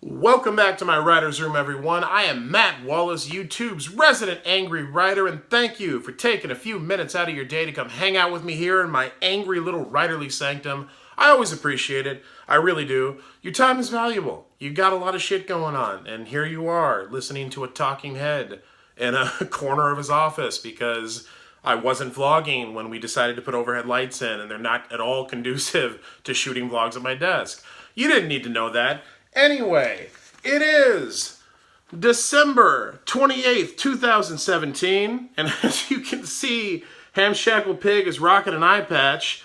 Welcome back to my writer's room, everyone. I am Matt Wallace, YouTube's resident angry writer, and thank you for taking a few minutes out of your day to come hang out with me here in my angry little writerly sanctum. I always appreciate it. I really do. Your time is valuable. You got a lot of shit going on, and here you are, listening to a talking head in a corner of his office because I wasn't vlogging when we decided to put overhead lights in, and they're not at all conducive to shooting vlogs at my desk. You didn't need to know that. Anyway, it is December 28th, 2017, and as you can see, Hamshackle Pig is rocking an eye patch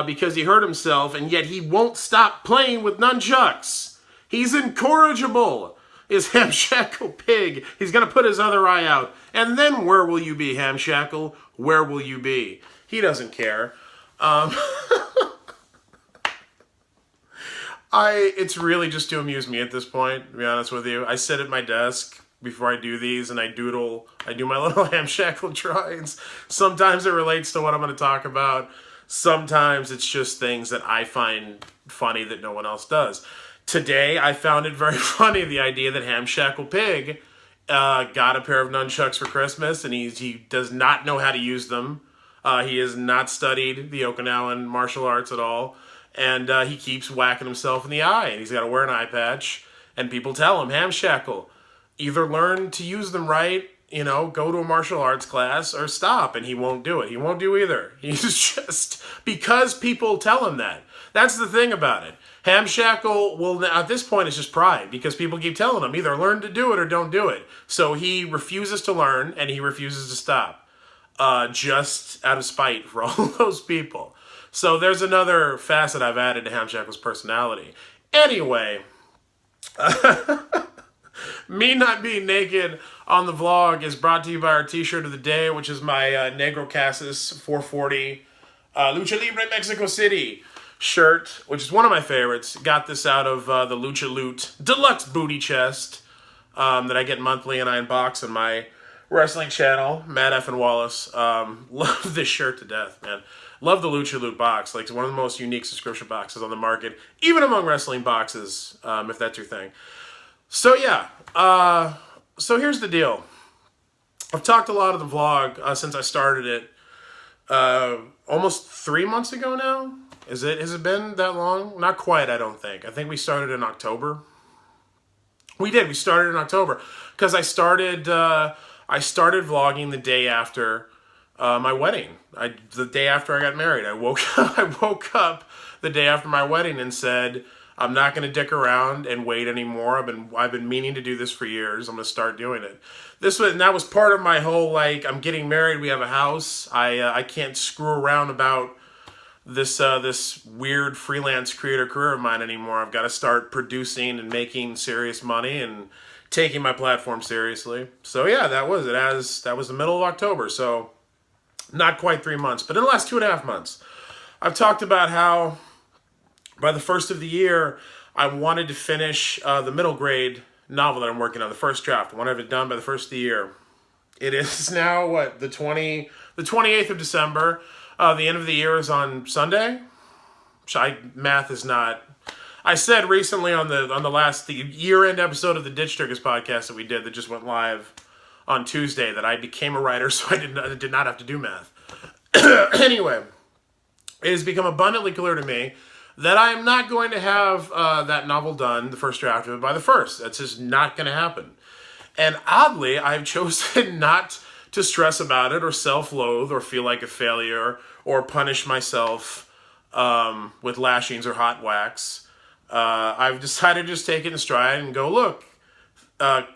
because he hurt himself, and yet he won't stop playing with nunchucks. He's incorrigible, is Hamshackle Pig. He's going to put his other eye out, and then where will you be, Hamshackle? Where will you be? He doesn't care. It's really just to amuse me at this point, to be honest with you. I sit at my desk before I do these and I do my little Hamshackle drawings. Sometimes it relates to what I'm going to talk about. Sometimes it's just things that I find funny that no one else does. Today, I found it very funny, the idea that Hamshackle Pig got a pair of nunchucks for Christmas, and he does not know how to use them. He has not studied the Okinawan martial arts at all. And he keeps whacking himself in the eye, and he's got to wear an eye patch. And people tell him, Hamshackle, either learn to use them right, go to a martial arts class, or stop. And he won't do it. He won't do either. He's just, because people tell him that. That's the thing about it. Hamshackle will, at this point, it's just pride, because people keep telling him, either learn to do it or don't do it. So he refuses to learn, and he refuses to stop. Just out of spite for all those people. So there's another facet I've added to Hamshackle's personality. Anyway, me not being naked on the vlog is brought to you by our t-shirt of the day, which is my Negro Casas 440 Lucha Libre Mexico City shirt, which is one of my favorites. Got this out of the Lucha Loot Deluxe Booty Chest that I get monthly and I unbox on my wrestling channel, Matt F. and Wallace. Love this shirt to death, man. Love the Lucha Loot box. Like, it's one of the most unique subscription boxes on the market, even among wrestling boxes, if that's your thing. So, yeah. So, here's the deal. I've talked a lot of the vlog since I started it almost 3 months ago now. Has it been that long? Not quite, I don't think. I think we started in October. We did. We started in October because I started vlogging the day after my wedding. The day after I got married. I woke up the day after my wedding and said, I'm not going to dick around and wait anymore. I've been meaning to do this for years. I'm going to start doing it. That was part of my whole, like, I'm getting married. We have a house. I can't screw around about this weird freelance creator career of mine anymore. I've got to start producing and making serious money and taking my platform seriously. So yeah, that was it. That was the middle of October. So not quite 3 months, but in the last 2.5 months, I've talked about how by the first of the year, I wanted to finish the middle grade novel that I'm working on, the first draft. I wanted to have it done by the first of the year. It is now, the 28th of December. The end of the year is on Sunday. Math is not... I said recently on the year-end episode of the Ditch Triggers podcast that we did that just went live on Tuesday that I became a writer, so I did not have to do math. Anyway, it has become abundantly clear to me that I am not going to have that novel done, the first draft of it, by the first. That's just not going to happen. And oddly, I've chosen not to stress about it or self-loathe or feel like a failure or punish myself with lashings or hot wax. I've decided to just take it in stride and go, look,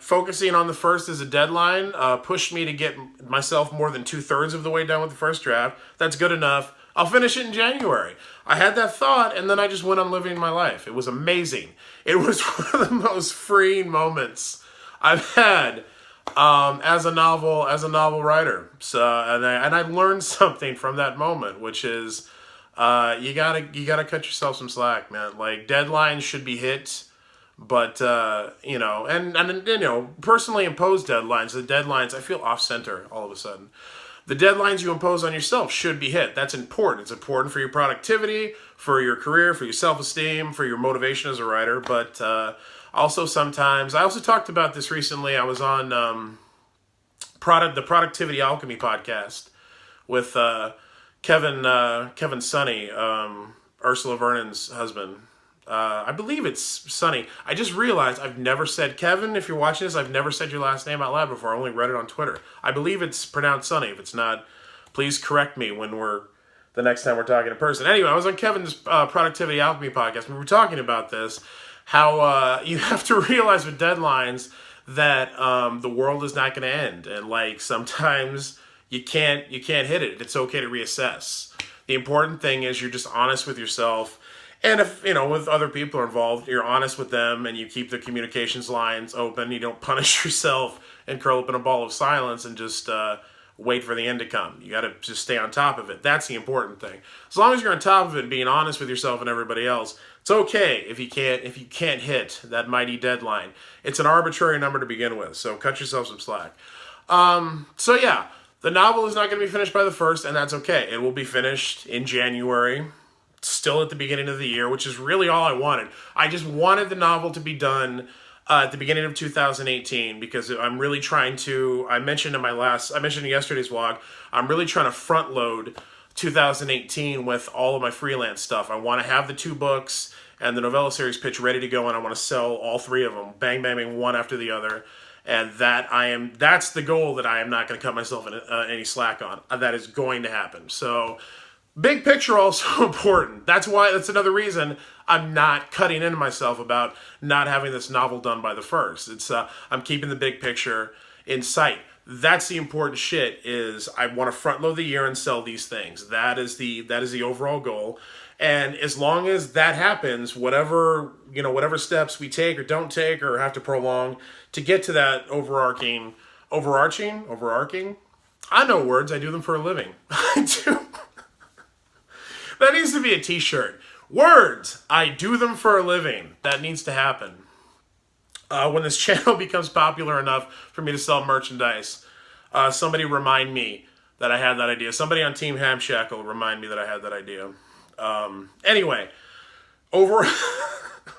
focusing on the first as a deadline pushed me to get myself more than 2/3 of the way done with the first draft. That's good enough. I'll finish it in January. I had that thought, and then I just went on living my life. It was amazing. It was one of the most freeing moments I've had as a novel writer. So, and I learned something from that moment, which is you gotta cut yourself some slack, man. Like, deadlines should be hit. But, and personally imposed deadlines, I feel off-center all of a sudden. the deadlines you impose on yourself should be hit. That's important. It's important for your productivity, for your career, for your self-esteem, for your motivation as a writer. But also sometimes, I also talked about this recently. I was on the Productivity Alchemy podcast with Kevin Sonny, Ursula Vernon's husband. I believe it's Sonny. I just realized I've never said, Kevin, if you're watching this, I've never said your last name out loud before. I only read it on Twitter. I believe it's pronounced Sonny. If it's not, please correct me the next time we're talking in person. Anyway, I was on Kevin's Productivity Alchemy podcast. We were talking about this, how you have to realize with deadlines that the world is not going to end. And like sometimes you can't hit it. It's okay to reassess. The important thing is you're just honest with yourself. And if, with other people are involved, you're honest with them and you keep the communications lines open. You don't punish yourself and curl up in a ball of silence and just wait for the end to come. You got to just stay on top of it. That's the important thing. As long as you're on top of it and being honest with yourself and everybody else, it's okay if you can't hit that mighty deadline. It's an arbitrary number to begin with, so cut yourself some slack. So yeah, the novel is not going to be finished by the 1st, and that's okay. It will be finished in January. Still at the beginning of the year, which is really all I wanted. I just wanted the novel to be done at the beginning of 2018 because I'm really trying to, I mentioned in yesterday's vlog, I'm really trying to front load 2018 with all of my freelance stuff. I want to have the 2 books and the novella series pitch ready to go, and I want to sell all 3 of them, bang, bang, bang, one after the other. And that's the goal that I am not going to cut myself any slack on. That is going to happen. So, big picture also important. That's another reason I'm not cutting into myself about not having this novel done by the 1st. I'm keeping the big picture in sight. That's the important shit. Is I want to front load the year and sell these things. That is the overall goal. And as long as that happens, whatever steps we take or don't take or have to prolong to get to that overarching. I know words. I do them for a living. I do. That needs to be a t-shirt. Words, I do them for a living. That needs to happen. When this channel becomes popular enough for me to sell merchandise, somebody remind me that I had that idea. Somebody on Team Hamshackle remind me that I had that idea. Anyway,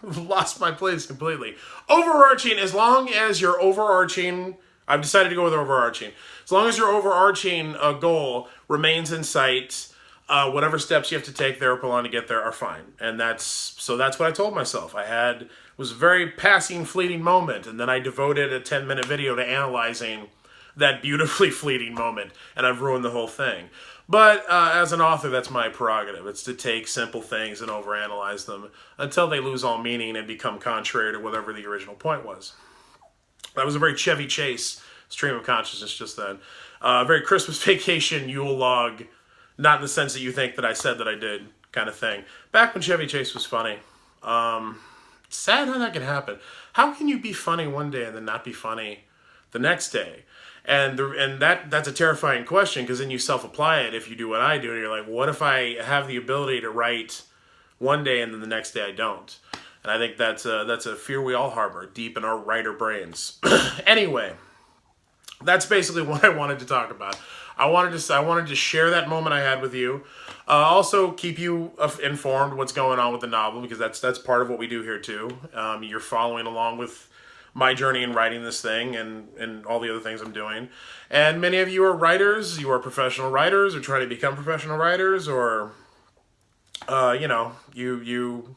lost my place completely. Overarching, as long as your overarching, I've decided to go with overarching. As long as your overarching goal remains in sight, whatever steps you have to take thereupon to get there are fine. And that's what I told myself. It was a very passing, fleeting moment, and then I devoted a 10-minute video to analyzing that beautifully fleeting moment, and I've ruined the whole thing. But as an author, that's my prerogative. It's to take simple things and overanalyze them until they lose all meaning and become contrary to whatever the original point was. That was a very Chevy Chase stream of consciousness just then. Very Christmas Vacation Yule log. Not in the sense that you think that I said that I did kind of thing. Back when Chevy Chase was funny. Sad how that could happen. How can you be funny one day and then not be funny the next day? And that's a terrifying question because then you self-apply it if you do what I do. And you're like, what if I have the ability to write one day and then the next day I don't? And I think that's a fear we all harbor deep in our writer brains. Anyway, that's basically what I wanted to talk about. I wanted to share that moment I had with you. Also, keep you informed what's going on with the novel because that's part of what we do here too. You're following along with my journey in writing this thing and all the other things I'm doing. And many of you are writers. You are professional writers or trying to become professional writers, or you.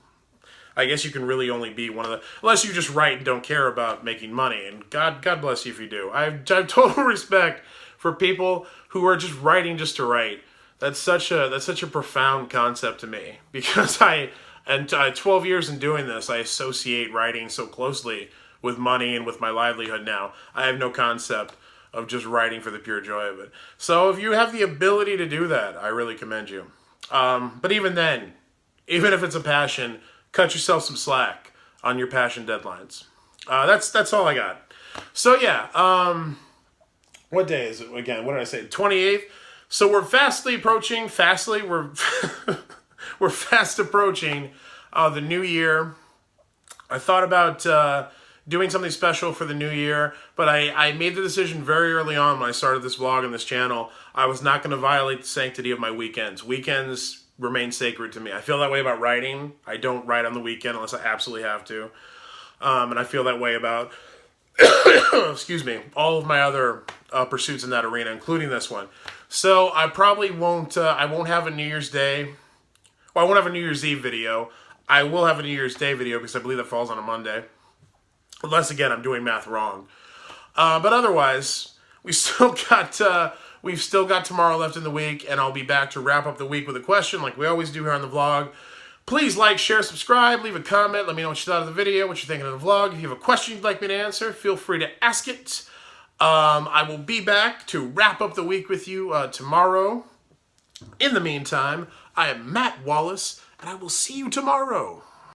I guess you can really only be one of the, unless you just write and don't care about making money. And God bless you if you do. I have total respect for people who are just writing just to write. That's such a profound concept to me because 12 years in doing this, I associate writing so closely with money and with my livelihood now. I have no concept of just writing for the pure joy of it. So if you have the ability to do that, I really commend you. But even then, even if it's a passion, cut yourself some slack on your passion deadlines. That's all I got. So yeah, what day is it again? What did I say? 28th. So we're fast approaching the new year. I thought about doing something special for the new year, but I made the decision very early on when I started this vlog and this channel. I was not going to violate the sanctity of my weekends. Weekends remain sacred to me. I feel that way about writing. I don't write on the weekend unless I absolutely have to. And I feel that way about, excuse me, all of my other pursuits in that arena, including this one. So I probably won't, I won't have a New Year's Day. Well, I won't have a New Year's Eve video. I will have a New Year's Day video because I believe that falls on a Monday. Unless, again, I'm doing math wrong. But otherwise, we've still got tomorrow left in the week, and I'll be back to wrap up the week with a question like we always do here on the vlog. Please like, share, subscribe, leave a comment. Let me know what you thought of the video, what you're thinking of the vlog. If you have a question you'd like me to answer, feel free to ask it. I will be back to wrap up the week with you tomorrow. In the meantime, I am Matt Wallace, and I will see you tomorrow.